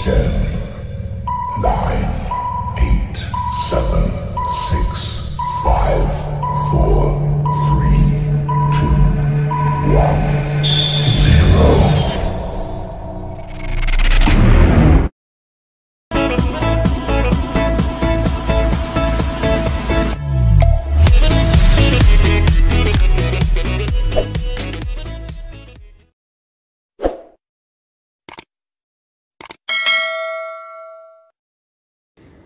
10, 9, 8, 7, 6, 5, 4, 3, 2, 1, 0.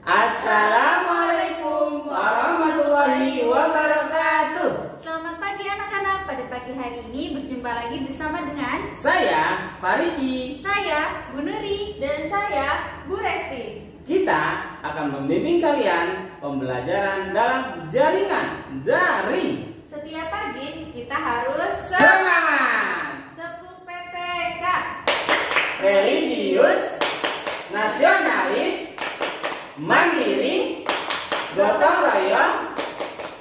Assalamualaikum warahmatullahi wabarakatuh. Selamat pagi anak-anak. Pada pagi hari ini berjumpa lagi bersama dengan Saya Pak Riki. saya, Bu Nuri, Dan saya, Bu Resti. Kita akan membimbing kalian pembelajaran dalam jaringan daring. Setiap pagi kita harus Semangat! tepuk PPK. Religius, nasionalis, mandiri, gotong royong,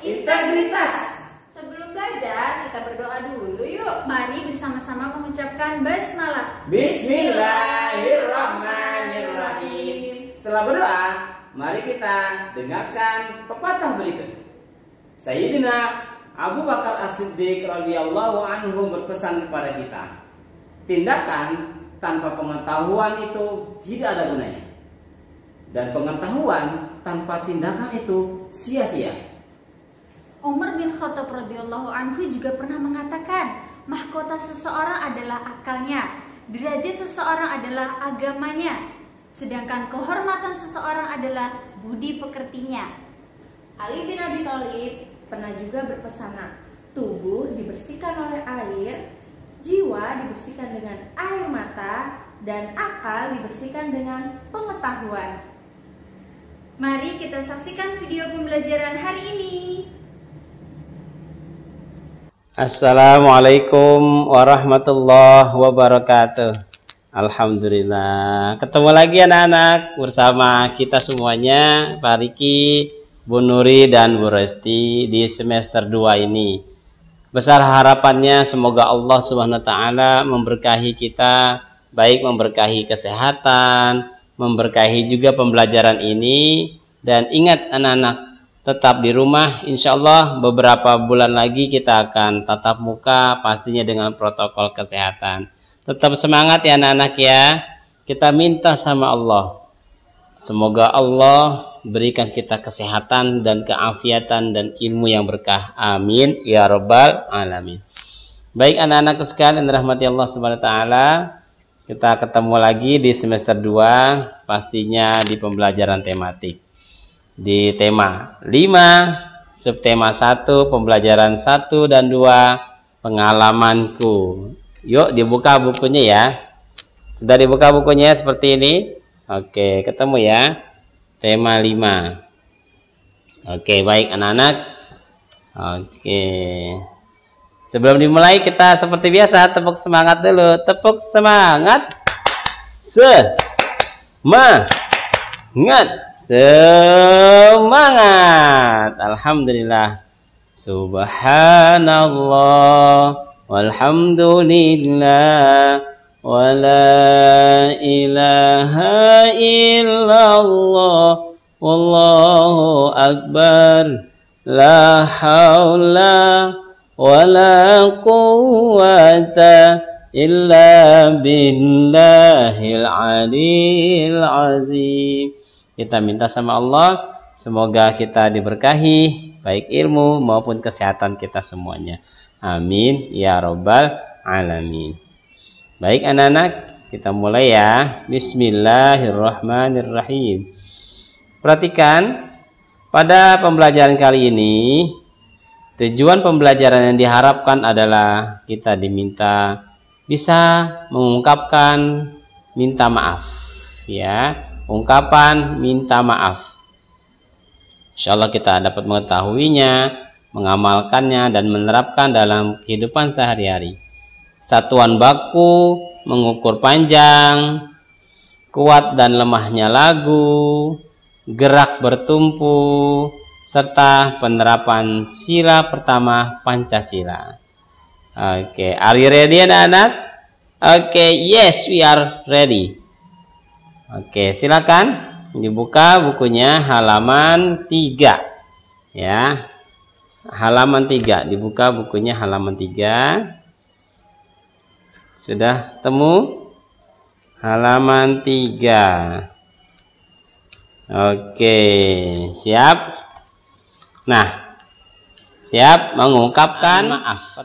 integritas. Sebelum belajar, kita berdoa dulu yuk. mari bersama-sama mengucapkan basmalah. Bismillahirrahmanirrahim. Setelah berdoa, mari kita dengarkan pepatah berikut. Sayyidina Abu Bakar As-Siddiq radhiyallahu anhu berpesan kepada kita, tindakan tanpa pengetahuan itu tidak ada gunanya, dan pengetahuan tanpa tindakan itu sia-sia. Umar bin Khattab radhiyallahu anhu juga pernah mengatakan, mahkota seseorang adalah akalnya, derajat seseorang adalah agamanya, sedangkan kehormatan seseorang adalah budi pekertinya. Ali bin Abi Thalib pernah juga berpesona, tubuh dibersihkan oleh air, jiwa dibersihkan dengan air mata, dan akal dibersihkan dengan pengetahuan. Mari kita saksikan video pembelajaran hari ini. Assalamualaikum warahmatullahi wabarakatuh. Alhamdulillah, ketemu lagi anak-anak bersama kita semuanya, Pak Riki, Bu Nuri, dan Bu Resti di semester 2 ini. Besar harapannya semoga Allah Subhanahu wa taala memberkahi kita, baik memberkahi kesehatan, memberkahi juga pembelajaran ini. Dan ingat anak-anak, tetap di rumah, insya Allah beberapa bulan lagi kita akan tatap muka, pastinya dengan protokol kesehatan. Tetap semangat ya anak-anak ya. Kita minta sama Allah, semoga Allah berikan kita kesehatan dan keafiatan dan ilmu yang berkah. Amin ya rabbal alamin. Baik anak-anak sekalian yang dirahmati Allah Subhanahu wa taala, kita ketemu lagi di semester 2, pastinya di pembelajaran tematik. Di tema 5, subtema 1, pembelajaran 1 dan 2, pengalamanku. Yuk dibuka bukunya ya. Sudah dibuka bukunya seperti ini? Oke, ketemu ya. Tema 5. Oke, baik anak-anak. Oke. Sebelum dimulai kita seperti biasa tepuk semangat dulu. Tepuk semangat. Semangat. Semangat. Alhamdulillah. Subhanallah walhamdulillah wala ilaha illallah wallahu akbar la haula wala quwwata illa billahil aliyil azim. Kita minta sama Allah, semoga kita diberkahi, baik ilmu maupun kesehatan kita semuanya. Amin ya rabbal alamin. Baik anak-anak, kita mulai ya. Bismillahirrahmanirrahim. Perhatikan, pada pembelajaran kali ini, tujuan pembelajaran yang diharapkan adalah kita diminta bisa mengungkapkan minta maaf, ya. Ungkapan minta maaf. Insyaallah kita dapat mengetahuinya, mengamalkannya, dan menerapkan dalam kehidupan sehari-hari. Satuan baku, mengukur panjang, kuat dan lemahnya lagu, gerak bertumpu, serta penerapan sila pertama Pancasila. Oke, are you ready anak-anak? Oke, yes we are ready. Oke, silakan dibuka bukunya halaman 3. Ya. Halaman 3, dibuka bukunya halaman 3. Sudah temu? Halaman 3. Oke, siap? Nah, siap mengungkapkan maaf.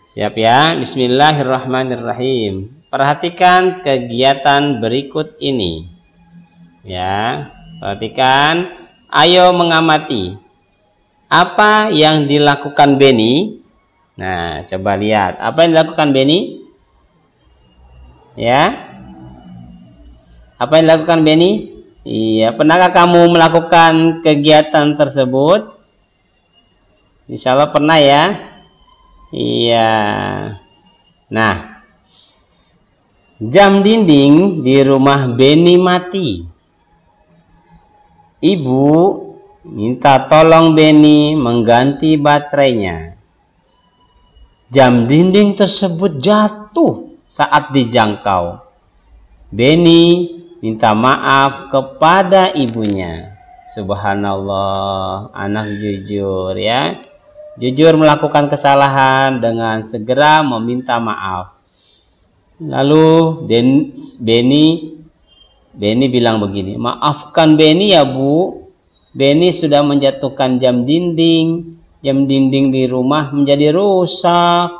Siap ya? Bismillahirrahmanirrahim. Perhatikan kegiatan berikut ini. Ya, perhatikan. Ayo mengamati. Apa yang dilakukan Beni? Nah, coba lihat. Apa yang dilakukan Beni? Ya. Apa yang dilakukan Beni? Iya, pernahkah kamu melakukan kegiatan tersebut? Insya Allah pernah ya. Iya. Nah, jam dinding di rumah Beni mati. Ibu minta tolong Beni mengganti baterainya. Jam dinding tersebut jatuh saat dijangkau. Beni minta maaf kepada ibunya. Subhanallah, anak jujur ya. Jujur melakukan kesalahan dengan segera meminta maaf. Lalu Beni bilang begini, maafkan Beni ya Bu. Beni sudah menjatuhkan jam dinding. Jam dinding di rumah menjadi rusak.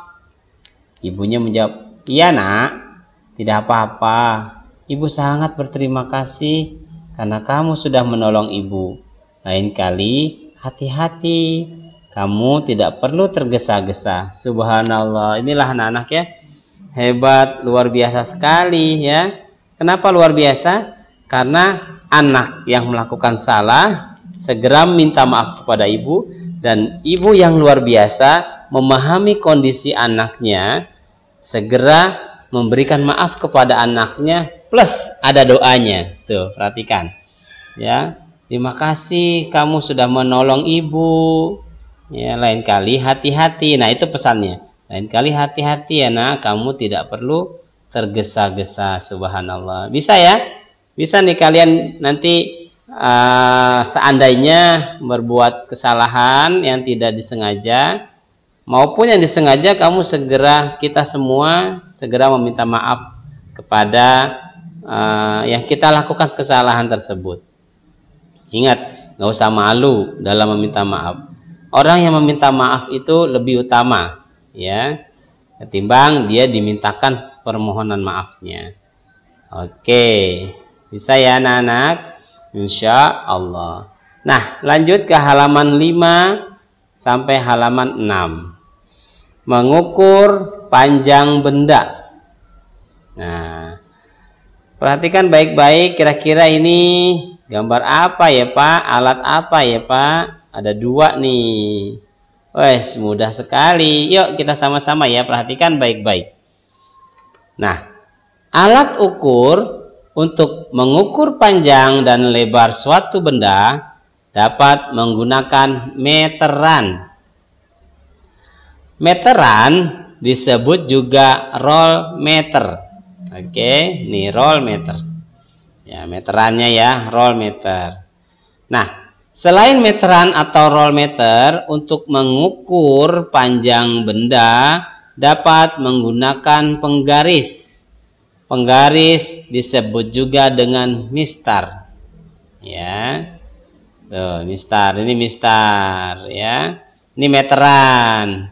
Ibunya menjawab, iya nak, tidak apa-apa. Ibu sangat berterima kasih karena kamu sudah menolong ibu. Lain kali hati-hati. Kamu tidak perlu tergesa-gesa. Subhanallah. Inilah anak-anak ya. Hebat, luar biasa sekali ya. Kenapa luar biasa? Karena anak yang melakukan salah segera minta maaf kepada ibu, dan ibu yang luar biasa memahami kondisi anaknya, segera memberikan maaf kepada anaknya, plus ada doanya. Tuh, perhatikan. Ya, terima kasih kamu sudah menolong ibu. Ya, lain kali hati-hati. Nah, itu pesannya. Lain kali hati-hati ya nak, kamu tidak perlu tergesa-gesa. Subhanallah. Bisa ya? Bisa nih kalian nanti seandainya berbuat kesalahan yang tidak disengaja maupun yang disengaja, kamu segera, kita semua segera meminta maaf kepada yang kita lakukan kesalahan tersebut. Ingat, nggak usah malu dalam meminta maaf. Orang yang meminta maaf itu lebih utama ya, ketimbang dia dimintakan permohonan maafnya. Oke, bisa ya anak-anak? Insya Allah. Nah, lanjut ke halaman 5 sampai halaman 6. Mengukur panjang benda. Nah, perhatikan baik-baik, kira-kira ini gambar apa ya Pak? Alat apa ya Pak? Ada 2 nih. Wes, mudah sekali. Yuk kita sama-sama ya, perhatikan baik-baik. Nah, alat ukur untuk mengukur panjang dan lebar suatu benda dapat menggunakan meteran. Meteran disebut juga roll meter. Oke, ini roll meter. Ya, meterannya ya, roll meter. Nah, selain meteran atau roll meter, untuk mengukur panjang benda dapat menggunakan penggaris. Penggaris disebut juga dengan mistar. Ya. Tuh, mistar, ini mistar ya. Ini meteran.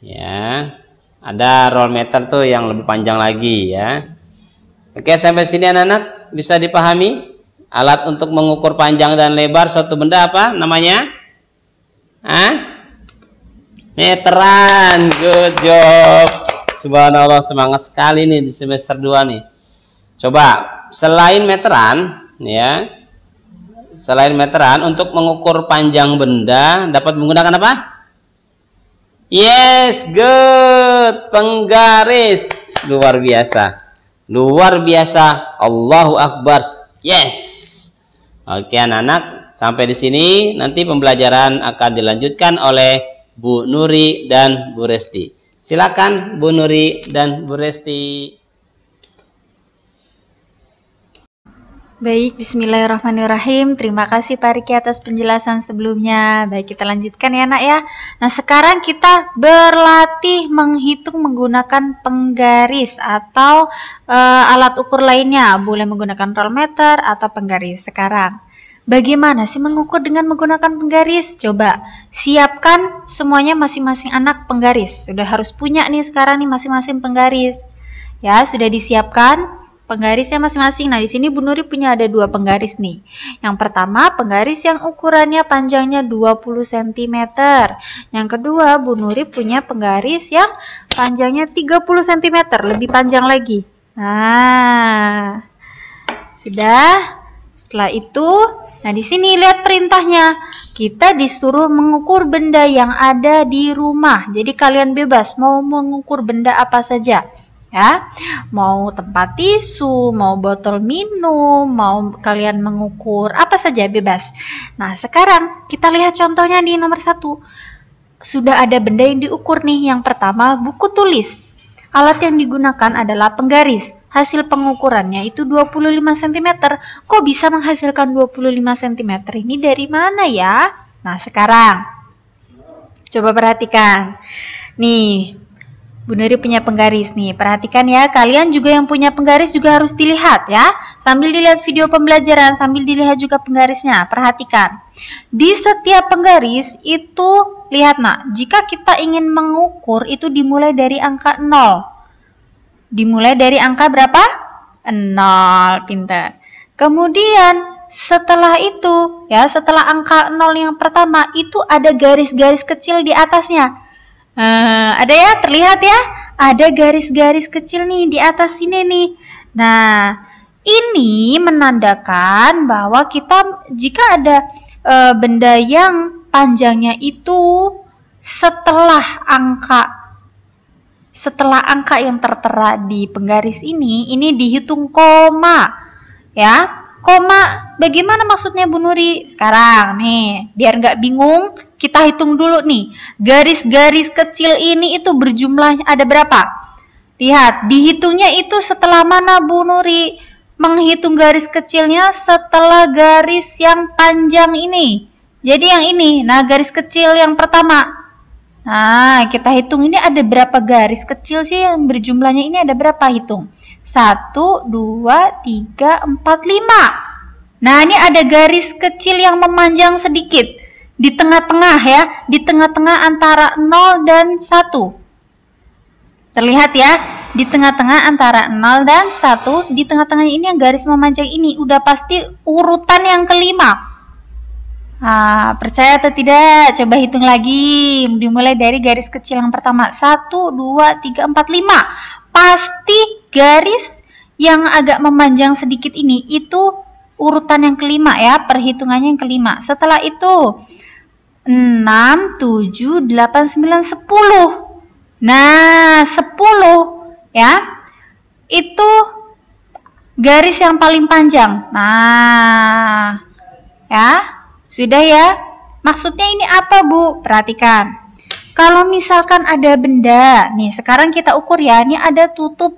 Ya. Ada roll meter tuh yang lebih panjang lagi ya. Oke, sampai sini anak-anak bisa dipahami? Alat untuk mengukur panjang dan lebar suatu benda apa namanya? Meteran. Good job. Subhanallah, semangat sekali nih di semester 2 nih. Coba, selain meteran ya. Selain meteran, untuk mengukur panjang benda dapat menggunakan apa? Yes, good. Penggaris. Luar biasa. Luar biasa. Allahu Akbar. Yes. Oke anak-anak, sampai di sini nanti pembelajaran akan dilanjutkan oleh Bu Nuri dan Bu Resti. Silakan Bu Nuri dan Bu Resti. Baik, bismillahirrahmanirrahim. Terima kasih Pak Riki atas penjelasan sebelumnya. Baik, kita lanjutkan ya nak ya. Nah, sekarang kita berlatih menghitung menggunakan penggaris atau alat ukur lainnya. Boleh menggunakan rolmeter atau penggaris. Sekarang, bagaimana sih mengukur dengan menggunakan penggaris? Coba, siapkan semuanya masing-masing anak penggaris. Sudah harus punya nih sekarang nih masing-masing penggaris. Ya, sudah disiapkan penggarisnya masing-masing. Nah, di sini Bu Nuri punya ada 2 penggaris nih. Yang pertama, penggaris yang ukurannya panjangnya 20 cm. Yang kedua, Bu Nuri punya penggaris yang panjangnya 30 cm, lebih panjang lagi. Nah, sudah. Setelah itu, nah di sini lihat perintahnya. Kita disuruh mengukur benda yang ada di rumah. Jadi kalian bebas mau mengukur benda apa saja. Ya, mau tempat tisu, mau botol minum, mau kalian mengukur apa saja bebas. Nah, sekarang kita lihat contohnya di nomor 1. Sudah ada benda yang diukur nih. Yang pertama, buku tulis. Alat yang digunakan adalah penggaris. Hasil pengukurannya itu 25 cm. Kok bisa menghasilkan 25 cm? Ini dari mana ya? Nah, sekarang coba perhatikan. Nih, Bu Nuri punya penggaris nih. Perhatikan ya, kalian juga yang punya penggaris juga harus dilihat ya. Sambil dilihat video pembelajaran, sambil dilihat juga penggarisnya. Perhatikan. Di setiap penggaris itu, lihat nak, jika kita ingin mengukur itu dimulai dari angka 0. Dimulai dari angka berapa? 0. Pintar. Kemudian setelah itu, ya, setelah angka 0 yang pertama, itu ada garis-garis kecil di atasnya. Ada ya, terlihat ya, ada garis-garis kecil nih di atas sini nih. Nah, ini menandakan bahwa kita jika ada benda yang panjangnya itu setelah angka yang tertera di penggaris ini dihitung koma, ya. Koma, bagaimana maksudnya Bu Nuri? Sekarang nih, biar nggak bingung, kita hitung dulu nih. Garis-garis kecil ini itu berjumlah ada berapa? Lihat, dihitungnya itu setelah mana Bu Nuri? Menghitung garis kecilnya setelah garis yang panjang ini. Jadi yang ini, nah garis kecil yang pertama. Nah, kita hitung ini ada berapa garis kecil sih yang berjumlahnya ini ada berapa? Hitung. 1, 2, 3, 4, 5. Nah, ini ada garis kecil yang memanjang sedikit. Di tengah-tengah ya. Di tengah-tengah antara 0 dan 1. Terlihat ya. Di tengah-tengah antara 0 dan 1. Di tengah-tengah ini yang garis memanjang ini. Udah pasti urutan yang kelima. Nah, percaya atau tidak? Coba hitung lagi. Dimulai dari garis kecil yang pertama. 1, 2, 3, 4, 5. Pasti garis yang agak memanjang sedikit ini itu urutan yang kelima ya. Perhitungannya yang kelima. Setelah itu 6, 7, 8, 9, 10. Nah, 10 ya. Itu garis yang paling panjang. Nah, ya. Sudah ya? Maksudnya ini apa Bu? Perhatikan. Kalau misalkan ada benda, nih sekarang kita ukur ya. Ini ada tutup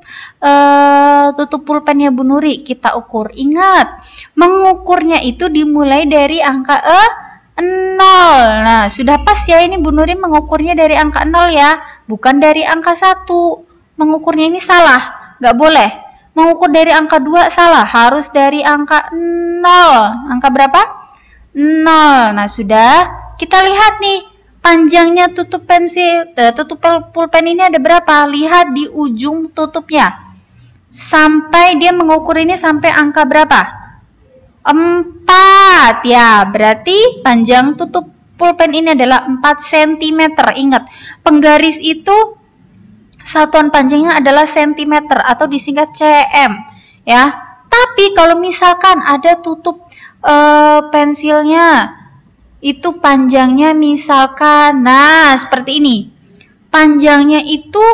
pulpennya Bu Nuri. Kita ukur. Ingat, mengukurnya itu dimulai dari angka 0. Nah, sudah pas ya ini Bu Nuri mengukurnya dari angka 0 ya. Bukan dari angka 1. Mengukurnya ini salah. Nggak boleh. Mengukur dari angka 2 salah. Harus dari angka 0. Angka berapa? 0. Nah, sudah. Kita lihat nih, panjangnya tutup pulpen ini ada berapa? Lihat di ujung tutupnya. Sampai dia mengukur ini sampai angka berapa? 4. Ya, berarti panjang tutup pulpen ini adalah 4 cm. Ingat, penggaris itu satuan panjangnya adalah cm atau disingkat cm. Ya. Tapi kalau misalkan ada tutup pensilnya itu panjangnya misalkan, nah seperti ini, panjangnya itu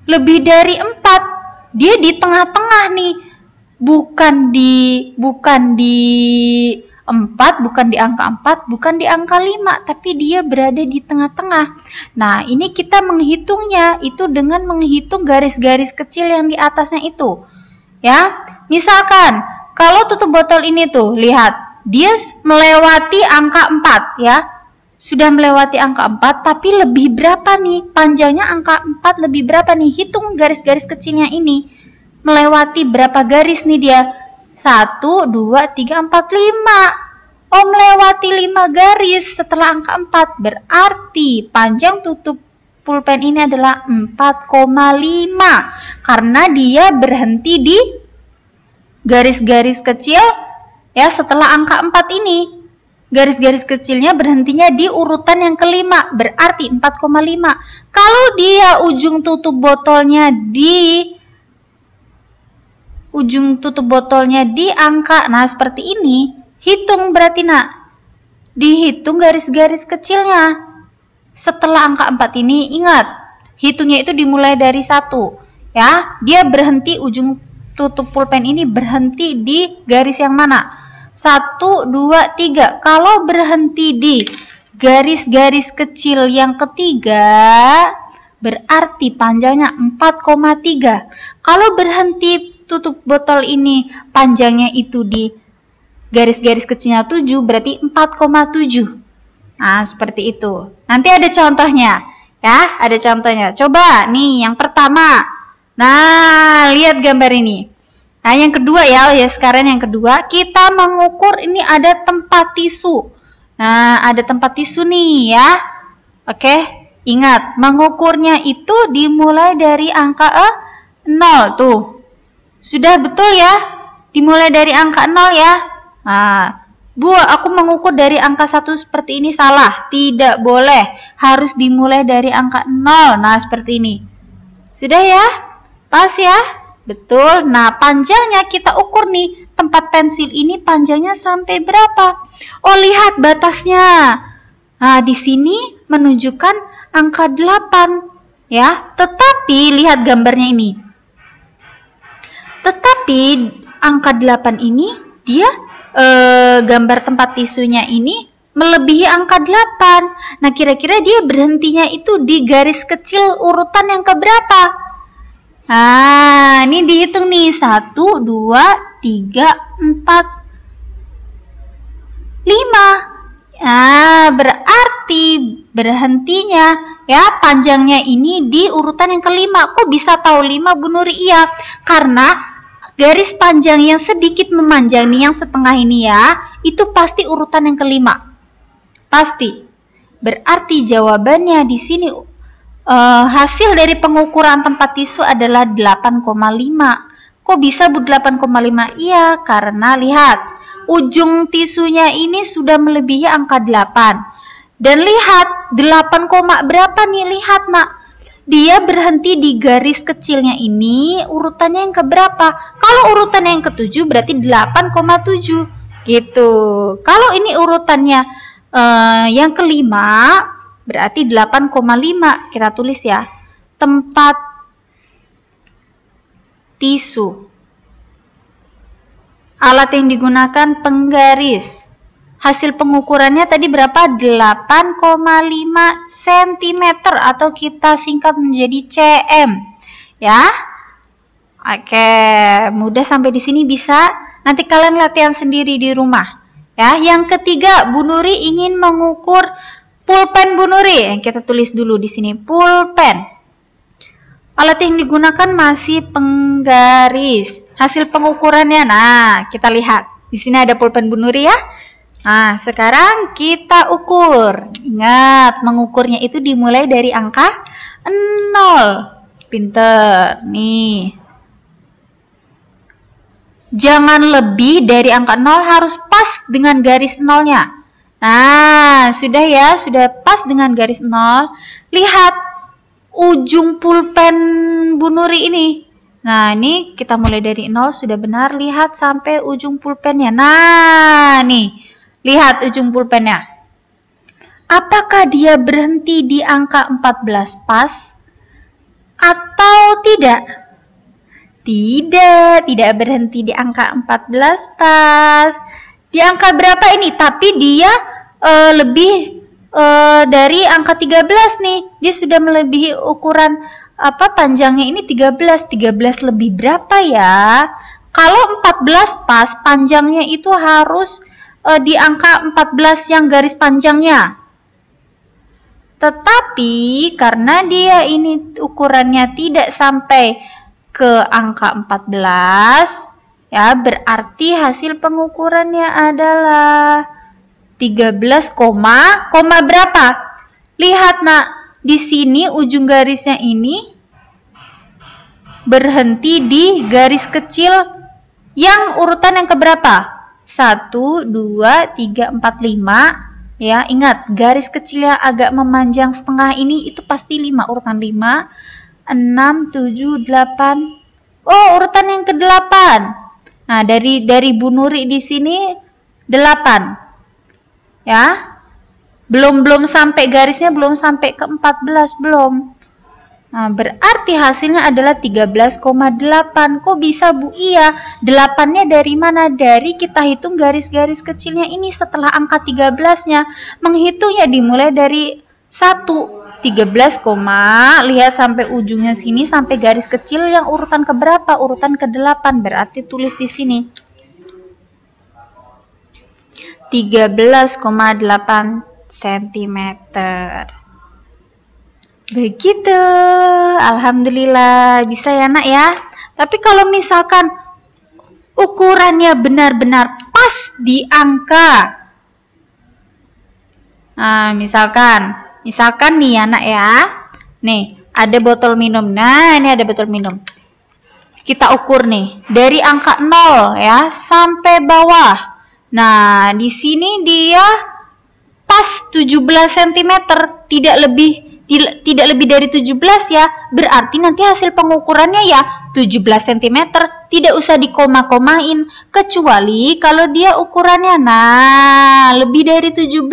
lebih dari 4, dia di tengah-tengah nih, bukan di 4, bukan di angka 4, bukan di angka 5, tapi dia berada di tengah-tengah. Nah, ini kita menghitungnya itu dengan menghitung garis-garis kecil yang di atasnya itu. Ya, misalkan Kalau tutup botol ini tuh, lihat, dia melewati angka 4 ya. Sudah melewati angka 4, tapi lebih berapa nih? Panjangnya angka 4 lebih berapa nih? Hitung garis-garis kecilnya ini. Melewati berapa garis nih dia? 1, 2, 3, 4, 5. Oh, melewati 5 garis setelah angka 4. Berarti panjang tutup pulpen ini adalah 4,5. Karena dia berhenti di garis-garis kecil ya setelah angka 4 ini. Garis-garis kecilnya berhentinya di urutan yang kelima, berarti 4,5. Kalau dia ujung tutup botolnya di angka, nah seperti ini, hitung berarti nak. Dihitung garis-garis kecilnya. Setelah angka 4 ini, ingat, hitungnya itu dimulai dari 1. Ya, dia berhenti ujung tutup pulpen ini berhenti di garis yang mana? 1, 2, 3. Kalau berhenti di garis-garis kecil yang ketiga, berarti panjangnya 4,3. Kalau berhenti tutup botol ini panjangnya itu di garis-garis kecilnya 7, berarti 4,7. Nah, seperti itu. Nanti ada contohnya. Ya, ada contohnya. Coba nih yang pertama. Nah, lihat gambar ini. Nah, yang kedua ya, sekarang yang kedua, kita mengukur ini ada tempat tisu. Nah, ada tempat tisu nih ya. Oke, ingat, mengukurnya itu dimulai dari angka 0 tuh. Sudah betul ya? Dimulai dari angka 0 ya. Nah, Bu, aku mengukur dari angka 1 seperti ini salah. Tidak boleh. Harus dimulai dari angka 0. Nah, seperti ini. Sudah ya? Pas ya? Betul. Nah, panjangnya kita ukur nih. Tempat pensil ini panjangnya sampai berapa? Oh, lihat batasnya. Nah, di sini menunjukkan angka 8. Ya, tetapi lihat gambarnya ini. Tetapi angka 8 ini dia gambar tempat tisunya ini melebihi angka 8. Nah, kira-kira dia berhentinya itu di garis kecil urutan yang keberapa? Nah, ini dihitung nih. 1, 2, 3, 4, 5. Nah, berarti berhentinya ya panjangnya ini di urutan yang kelima. Kok bisa tahu 5, Bu Nuri? Iya, karena garis panjang yang sedikit memanjang nih, yang setengah ini ya, itu pasti urutan yang kelima. Pasti. Berarti jawabannya di sini hasil dari pengukuran tempat tisu adalah 8,5. Kok bisa Bu 8,5? Iya, karena lihat, ujung tisunya ini sudah melebihi angka 8. Dan lihat, 8, berapa nih? Lihat nak, dia berhenti di garis kecilnya ini, urutannya yang keberapa? Kalau urutannya yang ke-7 berarti 8,7 gitu. Kalau ini urutannya yang kelima, berarti 8,5. Kita tulis ya. Tempat tisu. Alat yang digunakan penggaris. Hasil pengukurannya tadi berapa? 8,5 cm atau kita singkat menjadi cm. Ya. Oke, mudah sampai di sini bisa. Nanti kalian latihan sendiri di rumah. Ya, yang ketiga, Bu Nuri ingin mengukur pulpen Bu Nuri. Kita tulis dulu di sini, pulpen. Alat yang digunakan masih penggaris. Hasil pengukurannya, nah kita lihat. Di sini ada pulpen Bu Nuri ya. Nah, sekarang kita ukur. Ingat, mengukurnya itu dimulai dari angka 0. Pinter. Nih. Jangan lebih dari angka 0, harus pas dengan garis 0-nya. Nah, sudah ya, sudah pas dengan garis 0. Lihat ujung pulpen Bu Nuri ini. Nah, ini kita mulai dari 0, sudah benar. Lihat sampai ujung pulpennya. Nah, nih. Lihat ujung pulpennya. Apakah dia berhenti di angka 14 pas? Atau tidak? Tidak berhenti di angka 14 pas. Di angka berapa ini? Tapi dia lebih dari angka 13 nih. Dia sudah melebihi ukuran panjangnya ini 13. 13 lebih berapa ya? Kalau 14 pas, panjangnya itu harus di angka 14 yang garis panjangnya. Tetapi karena dia ini ukurannya tidak sampai ke angka 14, ya berarti hasil pengukurannya adalah 13, koma berapa? Lihat nak, di sini ujung garisnya ini berhenti di garis kecil yang urutan yang keberapa? 1, 2, 3, 4, 5. Ya, ingat garis kecil yang agak memanjang setengah ini itu pasti 5, urutan 5, 6, 7, 8. Oh, urutan yang ke-8. Nah, dari Bu Nuri di sini 8. Ya. Belum sampai garisnya, belum sampai ke 14, belum. Nah, berarti hasilnya adalah 13,8. Kok bisa, Bu? Iya, 8-nya dari mana? Dari kita hitung garis-garis kecilnya ini setelah angka 13-nya. Menghitungnya dimulai dari 1. 13, lihat sampai ujungnya sini, sampai garis kecil yang urutan keberapa? Urutan ke-8. Berarti tulis di sini 13,8 cm. Begitu. Alhamdulillah bisa ya nak ya. Tapi kalau misalkan ukurannya benar-benar pas di angka, nah misalkan nih ya nak ya, nih ada botol minum. Nah ini ada botol minum, kita ukur nih dari angka 0 ya sampai bawah. Nah di sini dia pas 17 cm, tidak lebih dari 17 ya. Berarti nanti hasil pengukurannya ya 17 cm, tidak usah dikoma-komain, kecuali kalau dia ukurannya lebih dari 17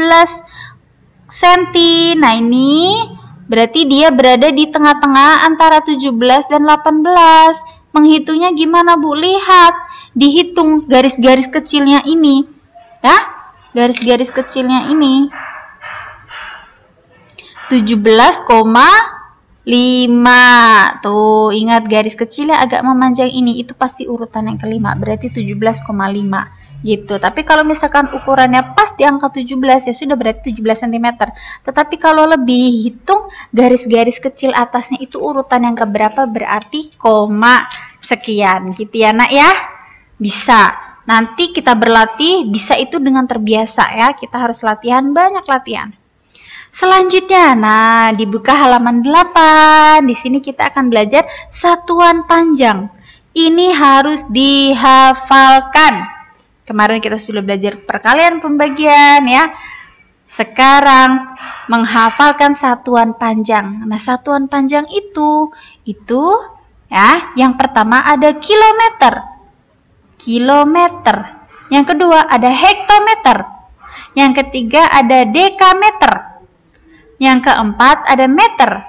cm. Nah ini berarti dia berada di tengah-tengah antara 17 dan 18. Menghitungnya gimana Bu? Lihat, dihitung garis-garis kecilnya ini ya, garis-garis kecilnya ini 17,5. Tuh, ingat garis kecilnya agak memanjang ini, itu pasti urutan yang kelima, berarti 17,5 gitu. Tapi kalau misalkan ukurannya pas di angka 17 ya sudah, berarti 17 cm. Tetapi kalau lebih, hitung garis-garis kecil atasnya itu urutan yang keberapa, berarti koma sekian gitu ya nak ya. Bisa. Nanti kita berlatih, bisa itu dengan terbiasa ya. Kita harus latihan, banyak latihan. Selanjutnya, nah dibuka halaman 8. Di sini kita akan belajar satuan panjang. Ini harus dihafalkan. Kemarin kita sudah belajar perkalian pembagian ya. Sekarang menghafalkan satuan panjang. Nah, satuan panjang itu ya, yang pertama ada kilometer. Yang kedua ada hektometer. Yang ketiga ada dekameter. Yang keempat ada meter.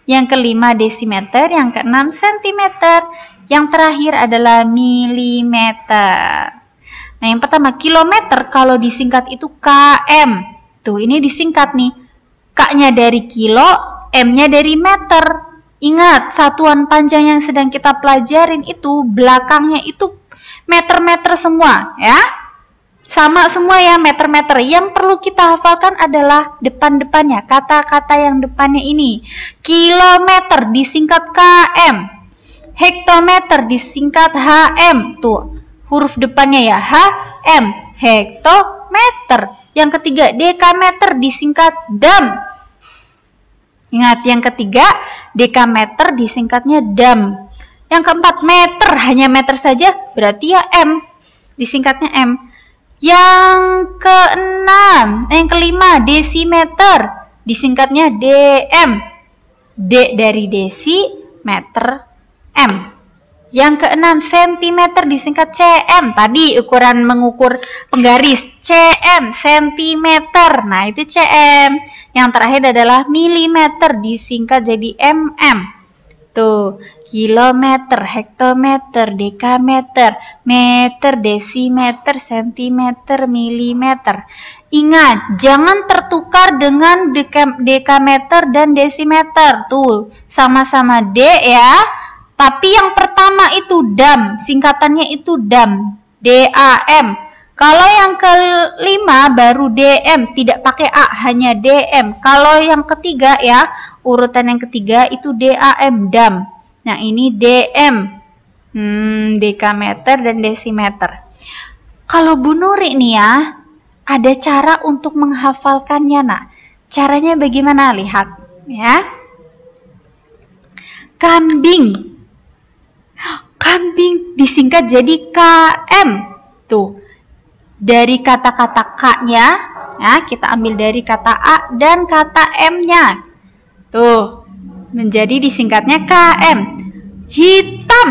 Yang kelima desimeter. Yang keenam sentimeter. Yang terakhir adalah milimeter. Nah, yang pertama kilometer kalau disingkat itu km. Tuh, ini disingkat nih. K-nya dari kilo, M-nya dari meter. Ingat, satuan panjang yang sedang kita pelajarin itu belakangnya itu meter-meter semua ya. Sama semua ya, meter-meter. Yang perlu kita hafalkan adalah depan-depannya, kata-kata yang depannya ini. Kilometer disingkat km. Hektometer disingkat hm. Tuh, huruf depannya ya hm. Hektometer. Yang ketiga, dekameter disingkat dam. Ingat, yang ketiga, dekameter disingkatnya dam. Yang keempat, meter, hanya meter saja, berarti ya M, disingkatnya M. Yang keenam, yang kelima, desimeter, disingkatnya DM. D dari desi, meter, M. Yang keenam, sentimeter disingkat cm. Tadi ukuran mengukur penggaris, cm, sentimeter. Nah, itu cm. Yang terakhir adalah milimeter disingkat jadi mm. Tuh, kilometer, hektometer, dekameter, meter, desimeter, sentimeter, milimeter. Ingat, jangan tertukar dengan dekameter dan desimeter. Tuh, sama-sama D ya. Tapi yang pertama itu dam, singkatannya itu dam, D-A-M. Kalau yang kelima baru DM, tidak pakai A, hanya DM. Kalau yang ketiga ya, urutan yang ketiga itu DAM, dam. Nah ini DM, dekameter dan desimeter. Kalau Bu Nuri nih ya, ada cara untuk menghafalkannya. Nah, caranya bagaimana? Lihat ya. Kambing. Kambing disingkat jadi KM. Tuh. Dari kata-kata K-nya, ya, kita ambil dari kata A dan kata M-nya. Tuh, menjadi disingkatnya KM. Hitam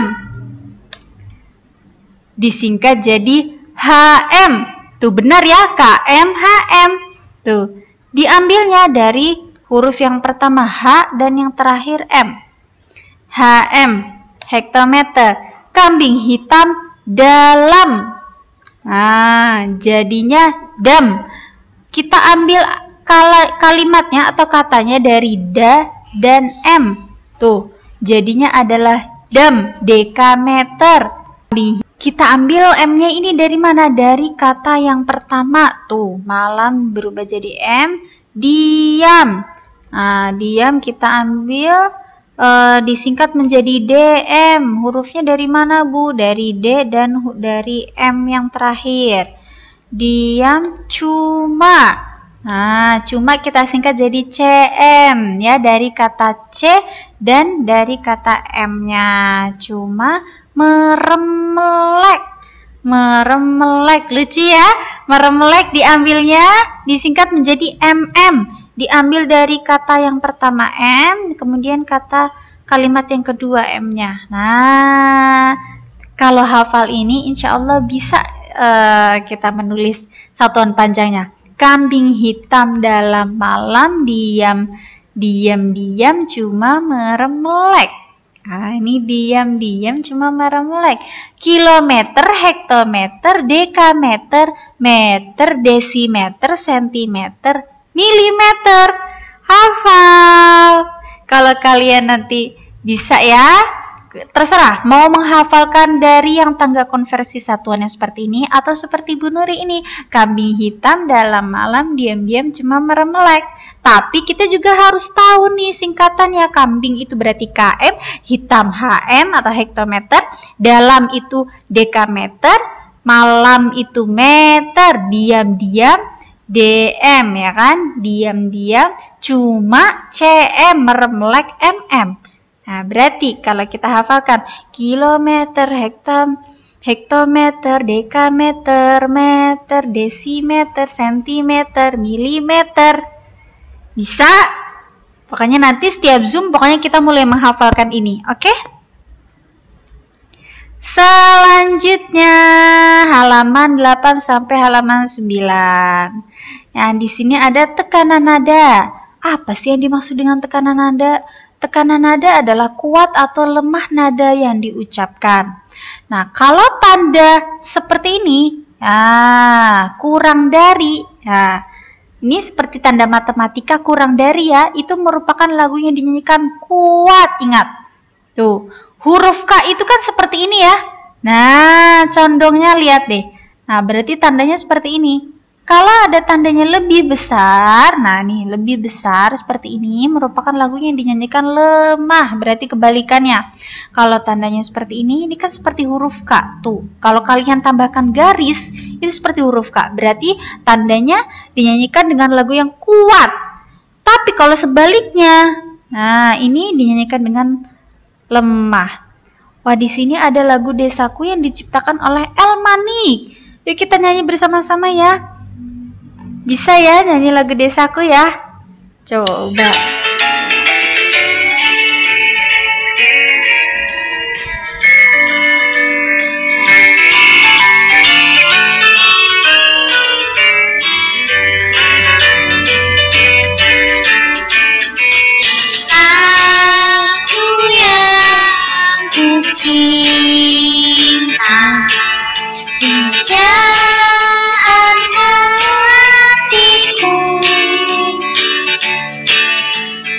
disingkat jadi HM. Tuh benar ya, KM, HM. Tuh, diambilnya dari huruf yang pertama H dan yang terakhir M. HM, hektometer. Kambing hitam dalam. Nah, jadinya dam. Kita ambil kalimatnya atau katanya dari da dan M. Tuh, jadinya adalah dam, dekameter. Kita ambil M-nya ini dari mana? Dari kata yang pertama. Tuh, malam berubah jadi M, diam. Nah, diam kita ambil disingkat menjadi DM. Hurufnya dari mana, Bu? Dari D dan dari M yang terakhir. Diam cuma. Nah, cuma kita singkat jadi CM ya, dari kata C dan dari kata M-nya. Cuma meremelek. Meremelek, lucu ya? Meremelek diambilnya disingkat menjadi MM. Diambil dari kata yang pertama M, kemudian kata kalimat yang kedua M-nya. Nah, kalau hafal ini insya Allah bisa kita menulis satuan panjangnya. Kambing hitam dalam malam, diam, diam, diam, cuma meremelek. Nah, ini diam-diam cuma meremelek. Kilometer, hektometer, dekameter, meter, desimeter, sentimeter, milimeter. Hafal. Kalau kalian nanti bisa ya, terserah mau menghafalkan dari yang tangga konversi satuannya seperti ini atau seperti Bu Nuri ini, kambing hitam dalam malam, diam-diam cuma meremelek. Tapi kita juga harus tahu nih singkatannya. Kambing itu berarti KM, hitam HM atau hektometer, dalam itu dekameter, malam itu meter, diam-diam DM ya kan, diam-diam cuma CM, meremelek MM. Nah, berarti kalau kita hafalkan kilometer, hektometer, dekameter, meter, desimeter, sentimeter, milimeter. Bisa? Pokoknya nanti setiap Zoom pokoknya kita mulai menghafalkan ini, oke? Selanjutnya halaman 8 sampai halaman 9. Nah, di sini ada tekanan nada. Apa sih yang dimaksud dengan tekanan nada? Tekanan nada adalah kuat atau lemah nada yang diucapkan. Nah, kalau tanda seperti ini, kurang dari. Nah, ini seperti tanda matematika kurang dari ya, itu merupakan lagu yang dinyanyikan kuat, ingat. Tuh, huruf K itu kan seperti ini ya. Nah, condongnya lihat deh. Nah, berarti tandanya seperti ini. Kalau ada tandanya lebih besar, nah nih lebih besar seperti ini merupakan lagu yang dinyanyikan lemah, berarti kebalikannya. Kalau tandanya seperti ini kan seperti huruf K. Tuh, kalau kalian tambahkan garis, itu seperti huruf K. Berarti tandanya dinyanyikan dengan lagu yang kuat. Tapi kalau sebaliknya, nah ini dinyanyikan dengan lemah. Wah, di sini ada lagu Desaku yang diciptakan oleh Elmani. Yuk kita nyanyi bersama-sama ya. Bisa ya nyanyi lagu Desaku ya? Coba. Desaku yang ku cinta, pujaan hatiku,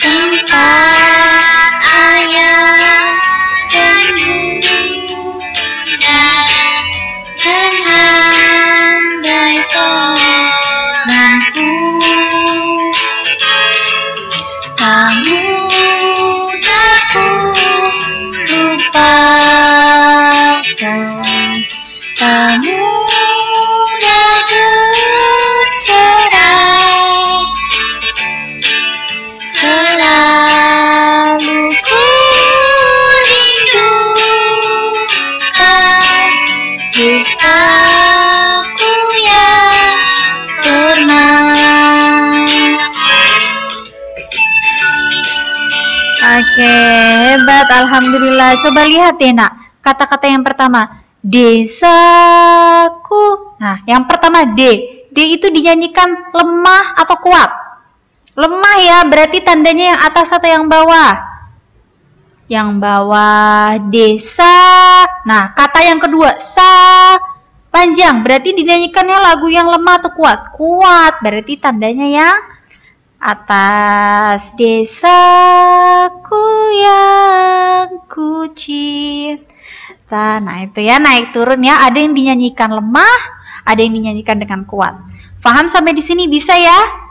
tempat ayah dan pemuda bercerah, selalu ku rindukan desaku yang pernah. Oke, hebat, alhamdulillah. Coba lihat ya nak, kata-kata yang pertama, desaku. Nah, yang pertama D. D itu dinyanyikan lemah atau kuat? Lemah ya, berarti tandanya yang atas atau yang bawah? Yang bawah, desa. Nah, kata yang kedua, sa, panjang. Berarti dinyanyikannya lagu yang lemah atau kuat? Kuat, berarti tandanya yang atas. Desaku yang ku cinta. Nah, itu ya, naik turun ya. Ada yang dinyanyikan lemah, ada yang dinyanyikan dengan kuat. Paham sampai di sini bisa ya?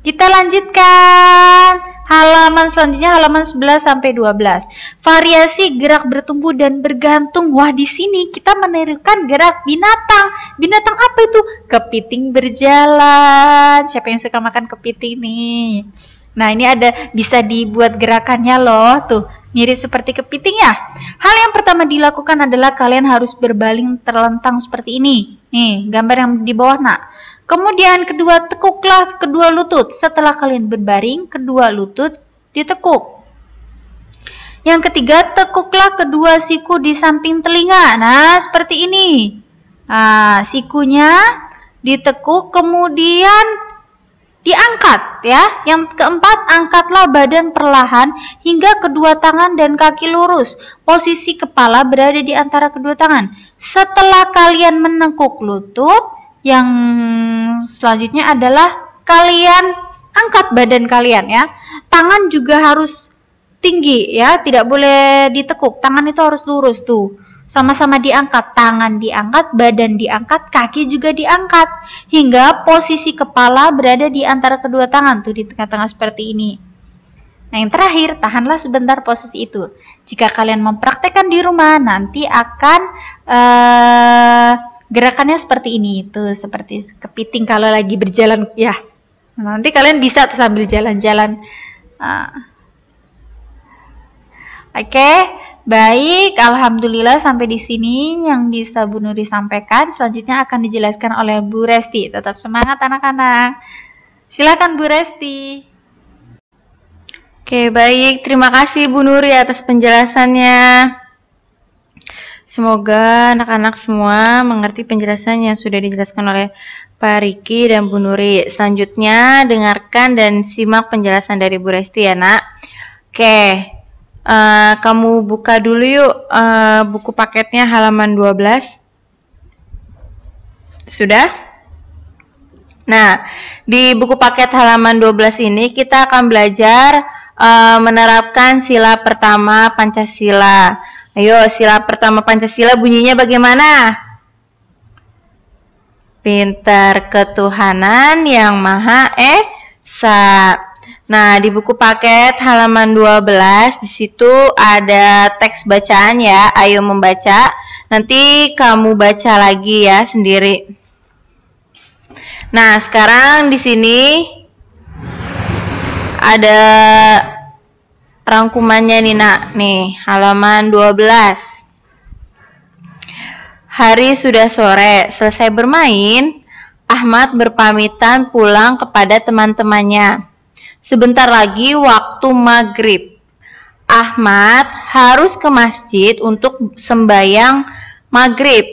Kita lanjutkan halaman selanjutnya, halaman 11 sampai 12. Variasi gerak bertumbuh dan bergantung. Wah, di sini kita menirukan gerak binatang. Binatang apa itu? Kepiting berjalan. Siapa yang suka makan kepiting nih? Nah, ini ada bisa dibuat gerakannya loh. Tuh, mirip seperti kepiting ya. Hal yang pertama dilakukan adalah kalian harus berbaling terlentang seperti ini. Nih, gambar yang di bawah nak. Kemudian kedua, tekuklah kedua lutut. Setelah kalian berbaring, kedua lutut ditekuk. Yang ketiga, tekuklah kedua siku di samping telinga. Nah, seperti ini. Nah, sikunya ditekuk, kemudian diangkat ya. Yang keempat, angkatlah badan perlahan hingga kedua tangan dan kaki lurus. Posisi kepala berada di antara kedua tangan. Setelah kalian menekuk lutut, yang selanjutnya adalah kalian angkat badan kalian ya. Tangan juga harus tinggi ya, tidak boleh ditekuk. Tangan itu harus lurus tuh. Sama-sama diangkat, tangan diangkat, badan diangkat, kaki juga diangkat hingga posisi kepala berada di antara kedua tangan tuh di tengah-tengah seperti ini. Nah, yang terakhir, tahanlah sebentar posisi itu. Jika kalian mempraktekkan di rumah, nanti akan gerakannya seperti ini, tuh seperti kepiting kalau lagi berjalan ya. Nanti kalian bisa tuh sambil jalan-jalan. Oke, baik, alhamdulillah sampai di sini yang bisa Bu Nuri sampaikan. Selanjutnya akan dijelaskan oleh Bu Resti. Tetap semangat anak-anak. Silakan Bu Resti. Oke, baik, terima kasih Bu Nuri atas penjelasannya. Semoga anak-anak semua mengerti penjelasan yang sudah dijelaskan oleh Pak Riki dan Bu Nuri. Selanjutnya dengarkan dan simak penjelasan dari Bu Resti ya nak. Oke, kamu buka dulu yuk buku paketnya halaman 12. Sudah? Nah, di buku paket halaman 12 ini kita akan belajar menerapkan sila pertama Pancasila. Ayo, sila pertama Pancasila bunyinya bagaimana? Pintar ketuhanan yang Maha Esa. Nah, di buku paket halaman 12 di situ ada teks bacaan ya. Ayo membaca. Nanti kamu baca lagi ya sendiri. Nah, sekarang di sini ada rangkumannya nih nak, nih halaman 12. Hari sudah sore, selesai bermain, Ahmad berpamitan pulang kepada teman-temannya. Sebentar lagi waktu maghrib. Ahmad harus ke masjid untuk sembahyang maghrib.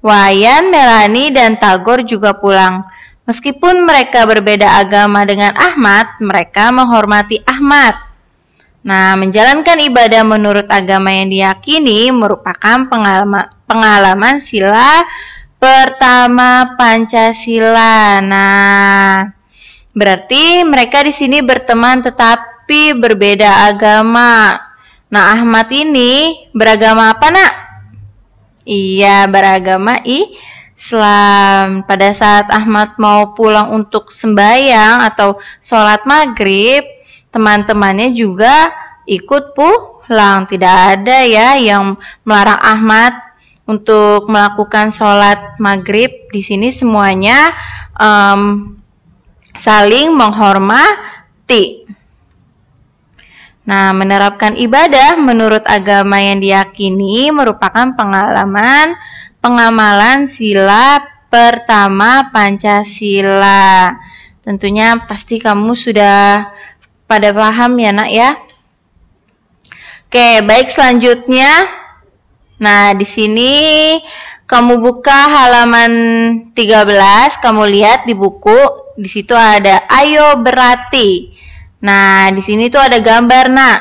Wayan, Melani, dan Tagor juga pulang. Meskipun mereka berbeda agama dengan Ahmad, mereka menghormati Ahmad. Nah, menjalankan ibadah menurut agama yang diyakini merupakan pengalaman sila pertama Pancasila. Nah, berarti mereka di sini berteman tetapi berbeda agama. Nah, Ahmad ini beragama apa nak? Iya, beragama Islam. Pada saat Ahmad mau pulang untuk sembahyang atau sholat maghrib, teman-temannya juga ikut pulang. Tidak ada ya yang melarang Ahmad untuk melakukan sholat maghrib di sini semuanya saling menghormati. Nah, menerapkan ibadah menurut agama yang diyakini merupakan pengamalan sila pertama Pancasila. Tentunya pasti kamu sudah pada paham ya nak ya. Oke, baik selanjutnya. Nah, di sini kamu buka halaman 13, kamu lihat di buku, di situ ada ayo berarti. Nah, di sini tuh ada gambar, nak.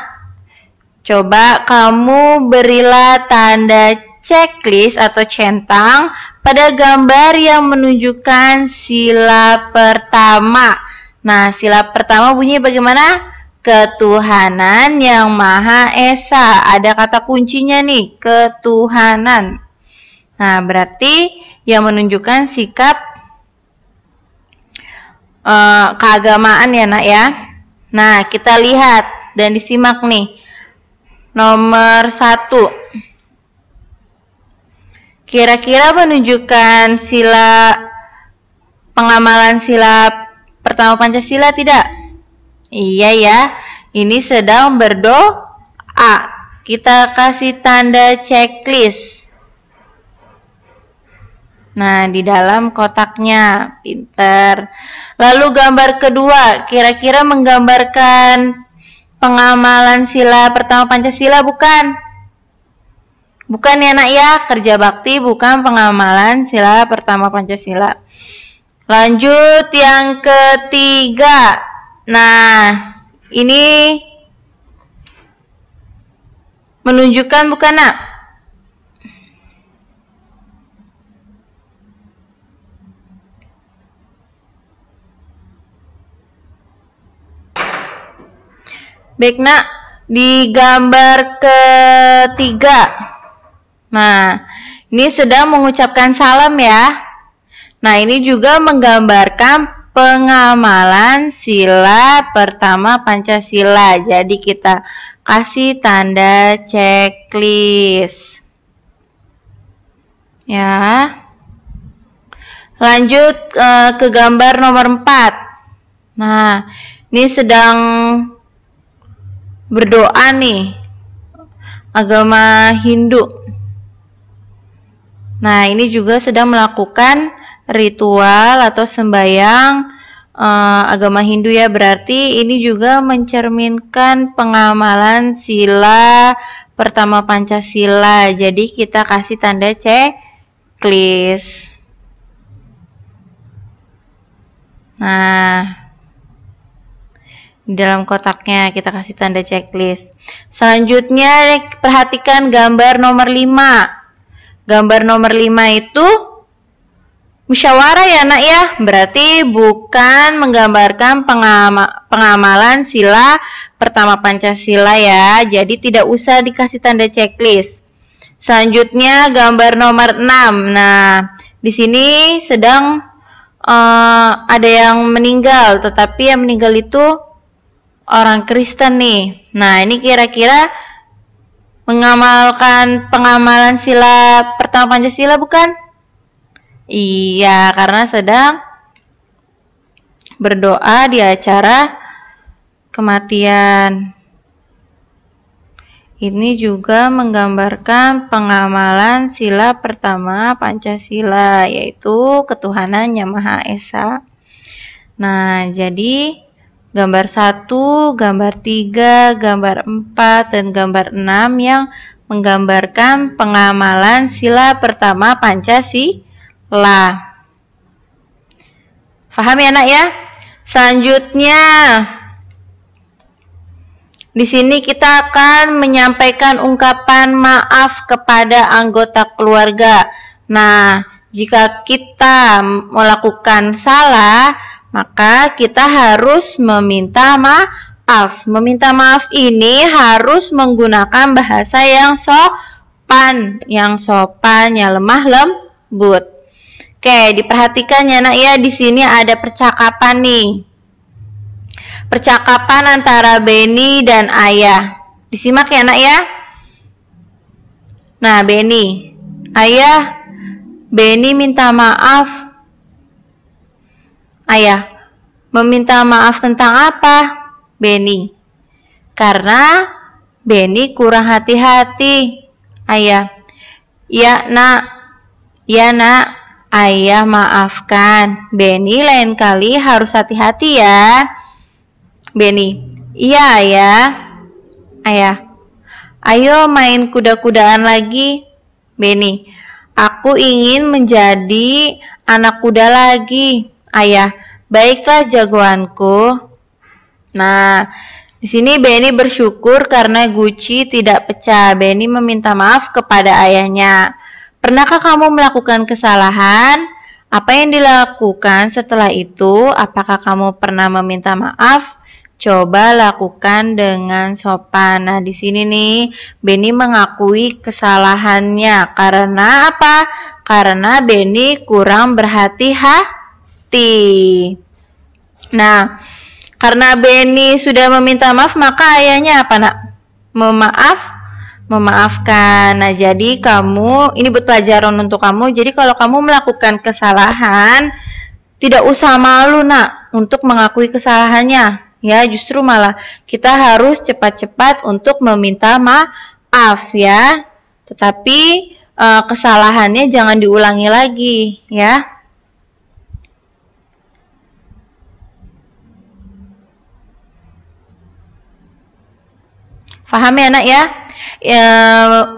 Coba kamu berilah tanda checklist atau centang pada gambar yang menunjukkan sila pertama. Nah, sila pertama bunyi bagaimana? Ketuhanan yang Maha Esa. Ada kata kuncinya nih, ketuhanan. Nah, berarti yang menunjukkan sikap keagamaan ya nak ya. Nah, kita lihat dan disimak nih. Nomor 1. Kira-kira menunjukkan pengamalan sila pertama Pancasila tidak? Iya ya, ini sedang berdoa. Kita kasih tanda checklist. Nah, di dalam kotaknya, pinter. Lalu gambar kedua, kira-kira menggambarkan pengamalan sila pertama Pancasila bukan? Bukan ya nak ya, kerja bakti bukan pengamalan sila pertama Pancasila. Lanjut yang ketiga. Nah, ini menunjukkan bukan nak? Baik nak, di gambar ketiga. Nah, ini sedang mengucapkan salam ya. Nah, ini juga menggambarkan pengamalan sila pertama Pancasila. Jadi kita kasih tanda checklist. Ya. Lanjut ke gambar nomor 4. Nah, ini sedang berdoa nih, agama Hindu. Nah, ini juga sedang melakukan ritual atau sembahyang agama Hindu ya. Berarti ini juga mencerminkan pengamalan sila pertama Pancasila. Jadi kita kasih tanda checklist. Nah, di dalam kotaknya kita kasih tanda checklist. Selanjutnya perhatikan gambar nomor 5. Gambar nomor 5 itu musyawarah ya nak ya. Berarti bukan menggambarkan pengamalan sila pertama Pancasila ya. Jadi tidak usah dikasih tanda checklist. Selanjutnya gambar nomor 6. Nah, di sini sedang ada yang meninggal, tetapi yang meninggal itu orang Kristen nih. Nah, ini kira-kira mengamalkan pengamalan sila pertama Pancasila bukan? Iya, karena sedang berdoa di acara kematian. Ini juga menggambarkan pengamalan sila pertama Pancasila, yaitu ketuhanan yang Maha Esa. Nah, jadi gambar 1, gambar 3, gambar 4, dan gambar 6 yang menggambarkan pengamalan sila pertama Pancasila. Paham ya nak ya? Selanjutnya, di sini kita akan menyampaikan ungkapan maaf kepada anggota keluarga. Nah, jika kita melakukan salah, maka kita harus meminta maaf. Meminta maaf ini harus menggunakan bahasa yang sopan, yang lemah lembut. Oke, diperhatikan ya nak ya, di sini ada percakapan nih. Percakapan antara Benny dan Ayah. Disimak ya nak ya. Nah, Benny, Ayah, Beni minta maaf. Ayah, meminta maaf tentang apa, Beni? Karena Beni kurang hati-hati. Ayah, ya nak, ayah maafkan. Beni lain kali harus hati-hati ya. Beni, iya ayah. Ayah, ayo main kuda-kudaan lagi. Beni, aku ingin menjadi anak kuda lagi. Ayah, baiklah jagoanku. Nah, di sini Beni bersyukur karena guci tidak pecah. Beni meminta maaf kepada ayahnya. Pernahkah kamu melakukan kesalahan? Apa yang dilakukan setelah itu? Apakah kamu pernah meminta maaf? Coba lakukan dengan sopan. Nah, di sini nih, Beni mengakui kesalahannya. Karena apa? Karena Beni kurang berhati-hati. Nah, karena Beni sudah meminta maaf, maka ayahnya apa, nak? Memaafkan. Nah, jadi kamu, ini buat pelajaran untuk kamu. Jadi kalau kamu melakukan kesalahan, tidak usah malu, nak, untuk mengakui kesalahannya. Ya, justru malah kita harus cepat-cepat untuk meminta maaf ya. Tetapi kesalahannya jangan diulangi lagi ya. Paham ya nak ya?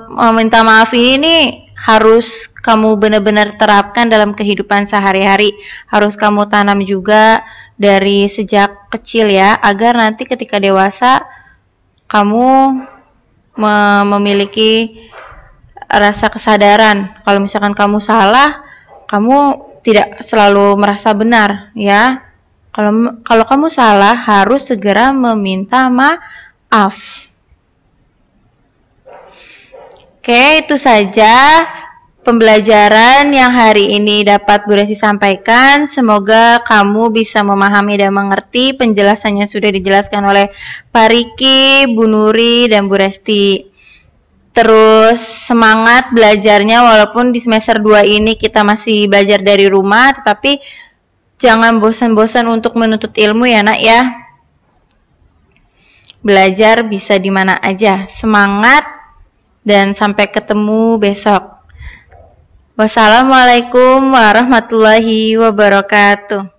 Meminta maaf ini nih harus kamu benar-benar terapkan dalam kehidupan sehari-hari. Harus kamu tanam juga dari sejak kecil ya, agar nanti ketika dewasa kamu memiliki rasa kesadaran. Kalau misalkan kamu salah, kamu tidak selalu merasa benar ya. Kalau kamu salah, harus segera meminta maaf. Oke, itu saja pembelajaran yang hari ini dapat Bu Resti sampaikan. Semoga kamu bisa memahami dan mengerti. Penjelasannya sudah dijelaskan oleh Pak Riki, Bu Nuri, dan Bu Resti. Terus semangat belajarnya, walaupun di semester 2 ini kita masih belajar dari rumah, tetapi jangan bosan-bosan untuk menuntut ilmu ya nak ya. Belajar bisa di mana aja. Semangat dan sampai ketemu besok. Wassalamualaikum warahmatullahi wabarakatuh.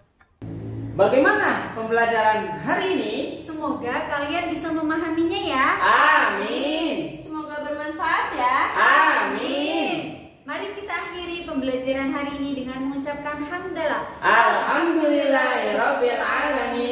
Bagaimana pembelajaran hari ini? Semoga kalian bisa memahaminya ya. Amin. Semoga bermanfaat ya. Amin. Mari kita akhiri pembelajaran hari ini dengan mengucapkan hamdalah. Alhamdulillahirabbil alamin.